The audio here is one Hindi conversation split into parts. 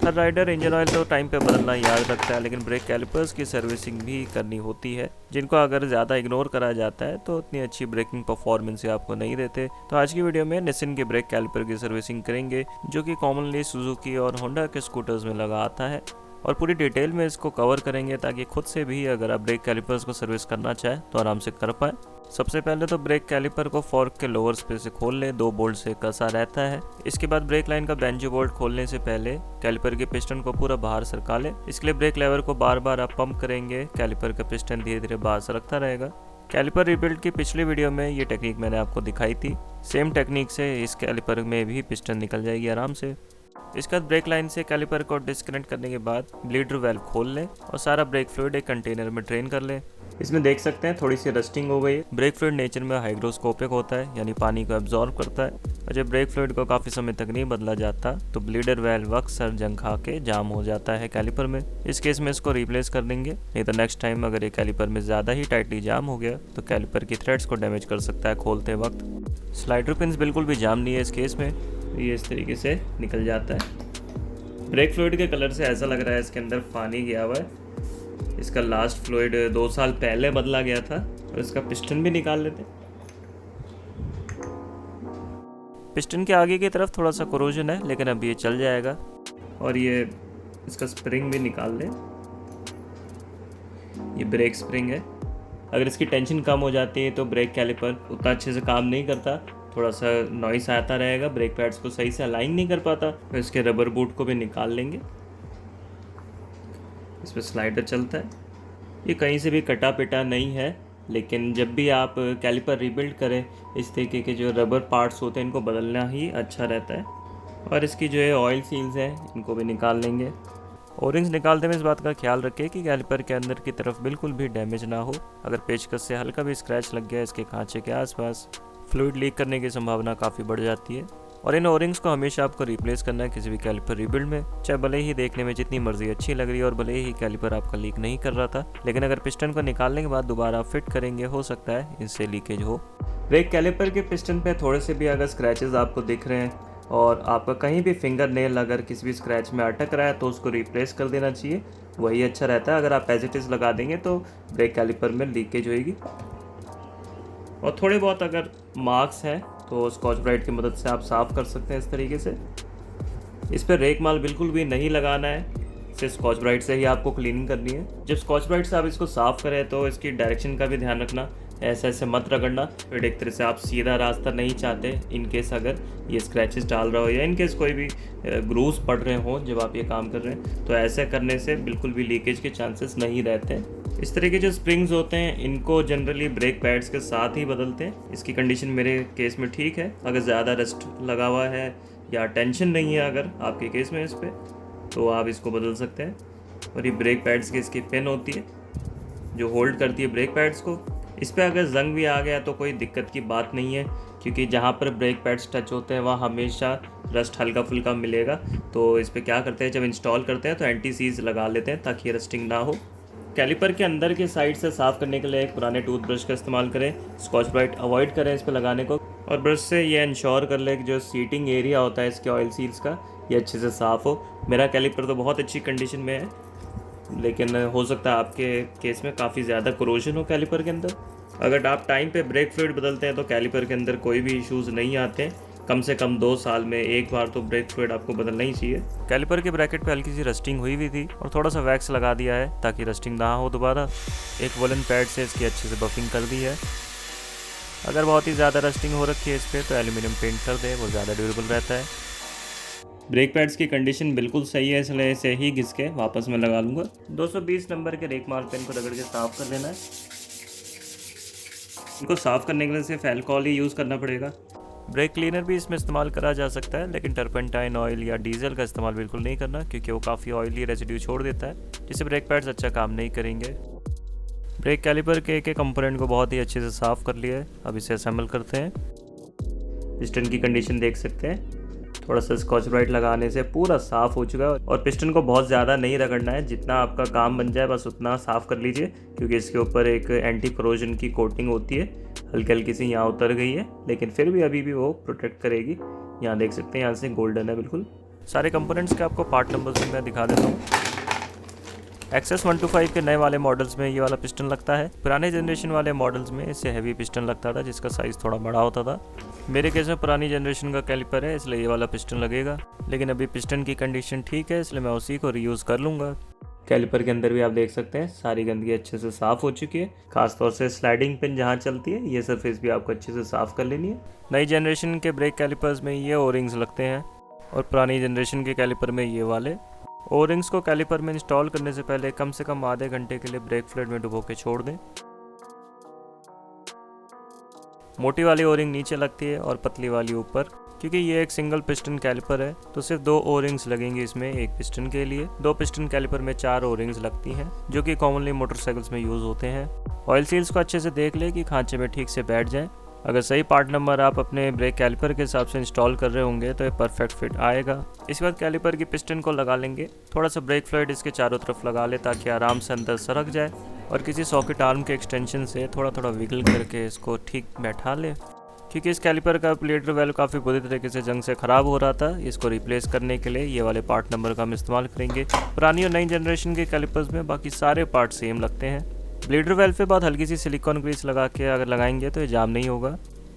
हर राइडर इंजन ऑयल तो टाइम पे बदलना याद रखता है, लेकिन ब्रेक कैलिपर्स की सर्विसिंग भी करनी होती है, जिनको अगर ज़्यादा इग्नोर करा जाता है तो उतनी अच्छी ब्रेकिंग परफॉर्मेंस आपको नहीं देते। तो आज की वीडियो में निसिन के ब्रेक कैलिपर की सर्विसिंग करेंगे, जो कि कॉमनली सुजुकी और होंडा के स्कूटर्स में लगा आता है, और पूरी डिटेल में इसको कवर करेंगे ताकि खुद से भी अगर आप ब्रेक कैलिपर्स को सर्विस करना चाहें तो आराम से कर पाएँ। सबसे पहले तो ब्रेक कैलिपर को फॉर्क के लोअर स्पेस से खोल लें, 2 बोल्ट से कसा रहता है। इसके बाद ब्रेक लाइन का बेंजो बोल्ट खोलने से पहले कैलिपर के पिस्टन को पूरा बाहर सरका लें। इसके लिए ब्रेक लेवर को बार बार आप पंप करेंगे, कैलिपर का पिस्टन धीरे धीरे बाहर सरकता रहेगा। कैलिपर रिबिल्ड की पिछली वीडियो में ये टेक्निक मैंने आपको दिखाई थी, सेम टेक्निक से इस कैलिपर में भी पिस्टन निकल जाएगी आराम से। इसके बाद ब्रेक लाइन से कैलिपर को डिस्कनेक्ट करने के बाद ब्लीडर वेल्व खोल लें और सारा ब्रेक फ्लूइड एक कंटेनर में ड्रेन कर लें। इसमें देख सकते हैं थोड़ी सी रस्टिंग हो गई है। ब्रेक फ्लूइड नेचर में हाइग्रोस्कोपिक होता है, यानी पानी को एब्जॉर्ब करता है, और जब ब्रेक फ्लूइड को काफ़ी समय तक नहीं बदला जाता तो ब्लीडर वेल्व अक्सर जंग खा के जाम हो जाता है कैलिपर में। इस केस में इसको रिप्लेस कर देंगे, नहीं तो नेक्स्ट टाइम अगर ये कैलिपर में ज़्यादा ही टाइटली जाम हो गया तो कैलिपर की थ्रेड्स को डैमेज कर सकता है खोलते वक्त। स्लाइडर पिन्स बिल्कुल भी जाम नहीं है इस केस में, ये इस तरीके से निकल जाता है। ब्रेक फ्लूइड के कलर से ऐसा लग रहा है इसके अंदर पानी गया हुआ है। इसका लास्ट फ्लूइड 2 साल पहले बदला गया था। और इसका पिस्टन भी निकाल लेते हैं। पिस्टन के आगे की तरफ थोड़ा सा कोरोजन है, लेकिन अब ये चल जाएगा। और ये इसका स्प्रिंग भी निकाल लें, ये ब्रेक स्प्रिंग है। अगर इसकी टेंशन कम हो जाती है तो ब्रेक कैलिपर उतना अच्छे से काम नहीं करता, थोड़ा सा नॉइस आता रहेगा, ब्रेक पैड्स को सही से अलाइन नहीं कर पाता। तो इसके रबर बूट को भी निकाल लेंगे। इस पर स्लाइडर चलता है, ये कहीं से भी कटा पिटा नहीं है, लेकिन जब भी आप कैलिपर रिबिल्ड करें इस तरीके के जो रबर पार्ट्स होते हैं इनको बदलना ही अच्छा रहता है। और इसकी जो है ऑयल सील्स हैं इनको भी निकाल लेंगे। ओरिंग्स निकालते में इस बात का ख्याल रखें कि कैलिपर के अंदर की तरफ बिल्कुल भी डैमेज ना हो। अगर पेचकस से हल्का भी स्क्रैच लग गया इसके खांचे के आसपास, फ्लूइड लीक करने की संभावना काफ़ी बढ़ जाती है। और इन ओरिंग्स को हमेशा आपको रिप्लेस करना है किसी भी कैलिपर रिबिल्ड में, चाहे भले ही देखने में जितनी मर्जी अच्छी लग रही है और भले ही कैलिपर आपका लीक नहीं कर रहा था, लेकिन अगर पिस्टन को निकालने के बाद दोबारा आप फिट करेंगे हो सकता है इससे लीकेज हो। ब्रेक कैलिपर के पिस्टन पे थोड़े से भी अगर स्क्रैचेस आपको दिख रहे हैं और आपका कहीं भी फिंगर नेल अगर किसी भी स्क्रैच में अटक रहा है तो उसको रिप्लेस कर देना चाहिए, वही अच्छा रहता है। अगर आप एज इट इज़ लगा देंगे तो ब्रेक कैलिपर में लीकेज होगी। और थोड़े बहुत अगर मार्क्स हैं तो स्कॉच ब्राइट की मदद से आप साफ़ कर सकते हैं इस तरीके से। इस पर रेक माल बिल्कुल भी नहीं लगाना है, सिर्फ स्कॉच ब्राइट से ही आपको क्लीनिंग करनी है। जब स्कॉच ब्राइट से आप इसको साफ़ करें तो इसकी डायरेक्शन का भी ध्यान रखना, ऐसे ऐसे मत रगड़ना। फिर एक तरह से आप सीधा रास्ता नहीं चाहते, इनकेस अगर ये स्क्रैचेस डाल रहा हो या इनकेस कोई भी ग्रूव्स पड़ रहे हों जब आप ये काम कर रहे हैं, तो ऐसे करने से बिल्कुल भी लीकेज के चांसेस नहीं रहते हैं। इस तरह के जो स्प्रिंग्स होते हैं इनको जनरली ब्रेक पैड्स के साथ ही बदलते हैं। इसकी कंडीशन मेरे केस में ठीक है। अगर ज़्यादा रस्ट लगा हुआ है या टेंशन नहीं है अगर आपके केस में इस पर, तो आप इसको बदल सकते हैं। और ये ब्रेक पैड्स की इसकी पिन होती है जो होल्ड करती है ब्रेक पैड्स को। इस पर अगर जंग भी आ गया तो कोई दिक्कत की बात नहीं है, क्योंकि जहाँ पर ब्रेक पैड्स टच होते हैं वहाँ हमेशा रस्ट हल्का फुल्का मिलेगा। तो इस पर क्या करते हैं, जब इंस्टॉल करते हैं तो एंटी सीज लगा लेते हैं ताकि रस्टिंग ना हो। कैलिपर के अंदर के साइड से साफ़ करने के लिए एक पुराने टूथब्रश का इस्तेमाल करें। स्कॉच ब्राइट अवॉइड करें इस पर लगाने को, और ब्रश से ये इंश्योर कर लें कि जो सीटिंग एरिया होता है इसके ऑयल सील्स का ये अच्छे से साफ़ हो। मेरा कैलिपर तो बहुत अच्छी कंडीशन में है, लेकिन हो सकता है आपके केस में काफ़ी ज़्यादा कोरोजन हो कैलिपर के अंदर। अगर आप टाइम पे ब्रेक फ्लूइड बदलते हैं तो कैलिपर के अंदर कोई भी इश्यूज़ नहीं आते हैं। कम से कम 2 साल में एक बार तो ब्रेक फ्लूइड आपको बदलना ही चाहिए। कैलिपर के ब्रैकेट पे हल्की सी रस्टिंग हुई थी और थोड़ा सा वैक्स लगा दिया है ताकि रस्टिंग ना हो दोबारा। एक वोलन पैड से इसकी अच्छे से बफिंग कर दी है। अगर बहुत ही ज़्यादा रस्टिंग हो रखी है इस पर तो एल्यूमिनियम पेंट कर दें, वो ज़्यादा ड्यूरेबल रहता है। ब्रेक पैड्स की कंडीशन बिल्कुल सही है, इसलिए इसे ही घिस के वापस मैं लगा लूँगा। 220 नंबर के रेक मार्क पेन को रगड़ के साफ़ कर लेना है। इनको साफ़ करने के लिए सिर्फ अल्कोहल ही यूज़ करना पड़ेगा। ब्रेक क्लीनर भी इसमें इस्तेमाल करा जा सकता है, लेकिन टर्पेंटाइन ऑयल या डीजल का इस्तेमाल बिल्कुल नहीं करना, क्योंकि वो काफ़ी ऑयली रेसिड्यू छोड़ देता है जिससे ब्रेक पैड्स अच्छा काम नहीं करेंगे। ब्रेक कैलिपर के एक कंपोनेंट को बहुत ही अच्छे से साफ़ कर लिया है। अब इसे असेंबल करते हैं। पिस्टन की कंडीशन देख सकते हैं, थोड़ा सा स्कॉच ब्राइट लगाने से पूरा साफ़ हो चुका है। और पिस्टन को बहुत ज़्यादा नहीं रगड़ना है, जितना आपका काम बन जाए बस उतना साफ़ कर लीजिए, क्योंकि इसके ऊपर एक एंटी कोरोजन की कोटिंग होती है। हल्की हल्की सी यहाँ उतर गई है, लेकिन फिर भी अभी भी वो प्रोटेक्ट करेगी। यहाँ देख सकते हैं, यहाँ से गोल्डन है बिल्कुल। सारे कंपोनेंट्स के आपको पार्ट नंबर्स भी मैं दिखा देता हूँ। एक्सेस 125 के नए वाले मॉडल्स में ये वाला पिस्टन लगता है। पुराने जनरेशन वाले मॉडल्स में इससे हैवी पिस्टन लगता था जिसका साइज़ थोड़ा बड़ा होता था। मेरे केस में पुरानी जनरेशन का कैलिपर है इसलिए ये वाला पिस्टन लगेगा, लेकिन अभी पिस्टन की कंडीशन ठीक है इसलिए मैं उसी को रीयूज़ कर लूँगा। कैलिपर के अंदर भी आप देख सकते हैं सारी गंदगी अच्छे से साफ़ हो चुकी है। खासतौर से स्लाइडिंग पिन जहाँ चलती है ये सरफेस भी आपको अच्छे से साफ़ कर लेनी है। नई जनरेशन के ब्रेक कैलिपर्स में ये ओरिंग्स लगते हैं और पुरानी जनरेशन के कैलिपर में ये वाले। ओरिंग्स को कैलिपर में इंस्टॉल करने से पहले कम से कम आधे घंटे के लिए ब्रेक फ्लूइड में डुबो के छोड़ दें। मोटी वाली ओरिंग नीचे लगती है और पतली वाली ऊपर। क्योंकि ये एक सिंगल पिस्टन कैलिपर है तो सिर्फ 2 ओरिंग्स लगेंगे इसमें एक पिस्टन के लिए। 2 पिस्टन कैलिपर में 4 ओरिंग्स लगती हैं जो कि कॉमनली मोटरसाइकिल्स में यूज़ होते हैं। ऑयल सील्स को अच्छे से देख ले कि खांचे में ठीक से बैठ जाएं। अगर सही पार्ट नंबर आप अपने ब्रेक कैलिपर के हिसाब से इंस्टॉल कर रहे होंगे तो ये परफेक्ट फिट आएगा। इसके बाद कैलिपर की पिस्टन को लगा लेंगे। थोड़ा सा ब्रेक फ्लूइड इसके चारों तरफ लगा ले ताकि आराम से अंदर सरक जाए और किसी सॉकेट आर्म के एक्सटेंशन से थोड़ा थोड़ा विगल करके इसको ठीक बैठा ले। क्योंकि इस कैलिपर का ब्लेडर वेल काफ़ी बुरी तरीके से जंग से ख़राब हो रहा था, इसको रिप्लेस करने के लिए ये वाले पार्ट नंबर का हम इस्तेमाल करेंगे। पुरानी और नई जनरेशन के कैलिपर्स में बाकी सारे पार्ट सेम लगते हैं। ब्लेडर वेल के बाद हल्की सी सिलिकॉन ग्रीस लगा के अगर लगाएंगे तो ये जाम नहीं होगा।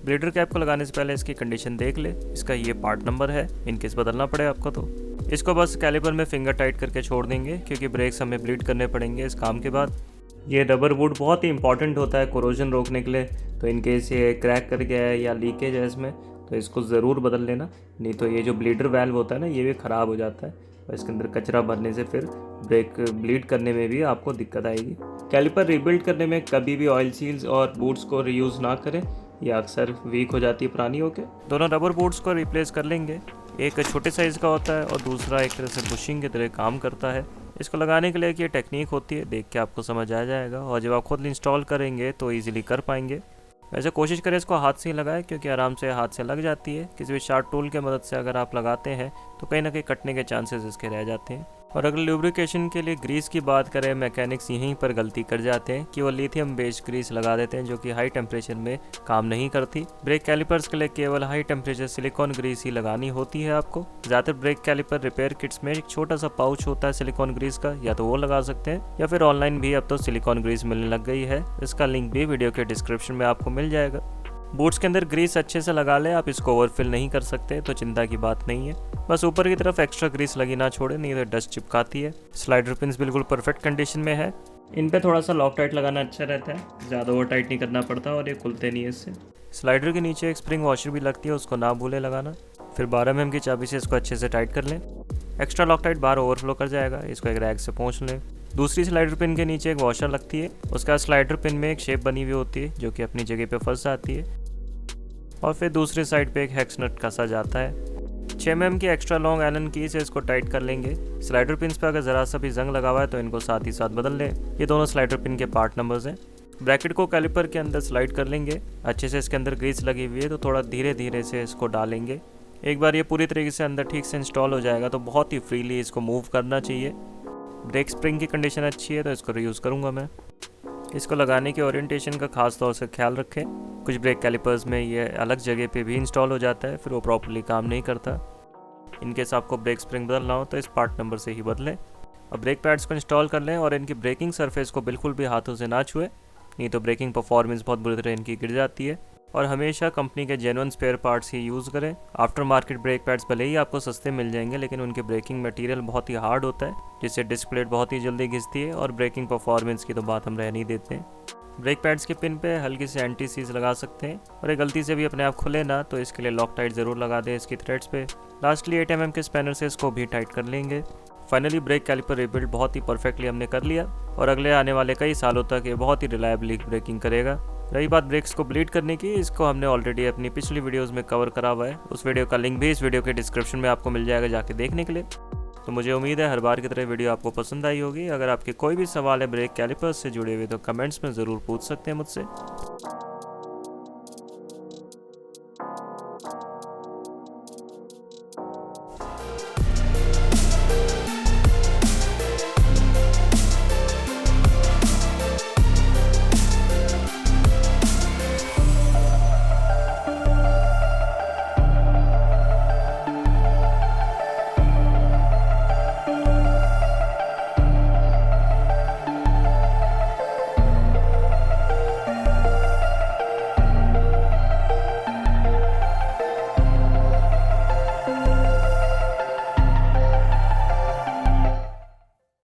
ब्लेडर कैप को लगाने से पहले इसकी कंडीशन देख ले। इसका ये पार्ट नंबर है, इनकेस बदलना पड़े आपको तो इसको बस कैलिपर में फिंगर टाइट करके छोड़ देंगे क्योंकि ब्रेक्स हमें ब्लीड करने पड़ेंगे इस काम के बाद। ये रबर वुड बहुत ही इंपॉर्टेंट होता है कोरोजन रोकने के लिए, तो इनकेस ये क्रैक कर गया है या लीकेज है इसमें तो इसको ज़रूर बदल लेना, नहीं तो ये जो ब्लीडर वाल्व होता है ना ये भी ख़राब हो जाता है और इसके अंदर कचरा भरने से फिर ब्रेक ब्लीड करने में भी आपको दिक्कत आएगी। कैलिपर रीबिल्ड करने में कभी भी ऑयल सील्स और बूट्स को रीयूज़ ना करें, यह अक्सर वीक हो जाती है पुरानी होकर। दोनों रबर बूट्स को रिप्लेस कर लेंगे। एक छोटे साइज़ का होता है और दूसरा एक तरह से बुशिंग की तरह काम करता है। इसको लगाने के लिए एक ये टेक्निक होती है, देख के आपको समझ आ जाएगा और जब आप खुद इंस्टॉल करेंगे तो ईजिली कर पाएंगे। वैसे कोशिश करें इसको हाथ से ही लगाएं क्योंकि आराम से हाथ से लग जाती है। किसी भी शार्प टूल के मदद से अगर आप लगाते हैं तो कहीं ना कहीं कटने के चांसेस इसके रह जाते हैं। और अगर लुब्रिकेशन के लिए ग्रीस की बात करें, मैकेनिक्स यहीं पर गलती कर जाते हैं कि वो लिथियम बेस्ड ग्रीस लगा देते हैं जो कि हाई टेम्परेचर में काम नहीं करती। ब्रेक कैलिपर्स के लिए केवल हाई टेम्परेचर सिलिकॉन ग्रीस ही लगानी होती है आपको। ज़्यादातर ब्रेक कैलिपर रिपेयर किट्स में एक छोटा सा पाउच होता है सिलिकॉन ग्रीस का, या तो वो लगा सकते हैं या फिर ऑनलाइन भी अब तो सिलिकॉन ग्रीस मिलने लग गई है। इसका लिंक भी वीडियो के डिस्क्रिप्शन में आपको मिल जाएगा। बूट्स के अंदर ग्रीस अच्छे से लगा लें, आप इसको ओवरफिल नहीं कर सकते तो चिंता की बात नहीं है। बस ऊपर की तरफ एक्स्ट्रा ग्रीस लगी ना छोड़े, नहीं तो डस्ट चिपकाती है। स्लाइडर पिन्स बिल्कुल परफेक्ट कंडीशन में है। इन पे थोड़ा सा लॉक टाइट लगाना अच्छा रहता है, ज़्यादा ओवर टाइट नहीं करना पड़ता और ये खुलते नहीं है इससे। स्लाइडर के नीचे एक स्प्रिंग वॉशर भी लगती है, उसको ना भूले लगाना। फिर 12 mm की चाबी से इसको अच्छे से टाइट कर लें। एक्स्ट्रा लॉक टाइट बाहर ओवरफ्लो कर जाएगा, इसको एक रैक से पोंछ लें। दूसरी स्लाइडर पिन के नीचे एक वॉशर लगती है, उसका स्लाइडर पिन में एक शेप बनी हुई होती है जो कि अपनी जगह पे फंस जाती है और फिर दूसरी साइड पे एक हेक्स नट कसा जाता है। 6 mm की एक्स्ट्रा लॉन्ग एलन की से इसको टाइट कर लेंगे। स्लाइडर पिन्स पे अगर ज़रा सा भी जंग लगा हुआ है तो इनको साथ ही साथ बदल लें। ये दोनों स्लाइडर पिन के पार्ट नंबर्स हैं। ब्रैकेट को कैलिपर के अंदर स्लाइड कर लेंगे। अच्छे से इसके अंदर ग्रीस लगी हुई है तो थोड़ा धीरे धीरे से इसको डालेंगे। एक बार ये पूरी तरीके से अंदर ठीक से इंस्टॉल हो जाएगा तो बहुत ही फ्रीली इसको मूव करना चाहिए। ब्रेक स्प्रिंग की कंडीशन अच्छी है तो इसको रीयूज़ करूँगा मैं। इसको लगाने के ओरिएंटेशन का खास तौर से ख्याल रखें। कुछ ब्रेक कैलिपर्स में ये अलग जगह पे भी इंस्टॉल हो जाता है, फिर वो प्रॉपर्ली काम नहीं करता। इनकेस आपको ब्रेक स्प्रिंग बदलना हो तो इस पार्ट नंबर से ही बदलें। अब ब्रेक पैड्स को इंस्टॉल कर लें और इनकी ब्रेकिंग सरफेस को बिल्कुल भी हाथों से ना छुए, नहीं तो ब्रेकिंग परफॉर्मेंस बहुत बुरी तरह इनकी गिर जाती है। और हमेशा कंपनी के जेन्युइन स्पेयर पार्ट्स ही यूज़ करें। आफ्टर मार्केट ब्रेक पैड्स भले ही आपको सस्ते मिल जाएंगे लेकिन उनके ब्रेकिंग मटेरियल बहुत ही हार्ड होता है जिससे डिस्क प्लेट बहुत ही जल्दी घिसती है और ब्रेकिंग परफॉर्मेंस की तो बात हम रह नहीं देते हैं। ब्रेक पैड्स के पिन पे हल्की सी एंटी सीज लगा सकते हैं और एक गलती से भी अपने आप खुले ना तो इसके लिए लॉक टाइट ज़रूर लगा दें इसकी थ्रेड्स पे। लास्टली 8 mm के स्पैनर से इसको भी टाइट कर लेंगे। फाइनली ब्रेक कैलिपर रिबिल्ड बहुत ही परफेक्टली हमने कर लिया और अगले आने वाले कई सालों तक ये बहुत ही रिलायबली ब्रेकिंग करेगा। रही बात ब्रेक्स को ब्लीड करने की, इसको हमने ऑलरेडी अपनी पिछली वीडियोस में कवर करा हुआ है। उस वीडियो का लिंक भी इस वीडियो के डिस्क्रिप्शन में आपको मिल जाएगा जाके देखने के लिए। तो मुझे उम्मीद है हर बार की तरह वीडियो आपको पसंद आई होगी। अगर आपके कोई भी सवाल है ब्रेक कैलिपर्स से जुड़े हुए तो कमेंट्स में ज़रूर पूछ सकते हैं मुझसे।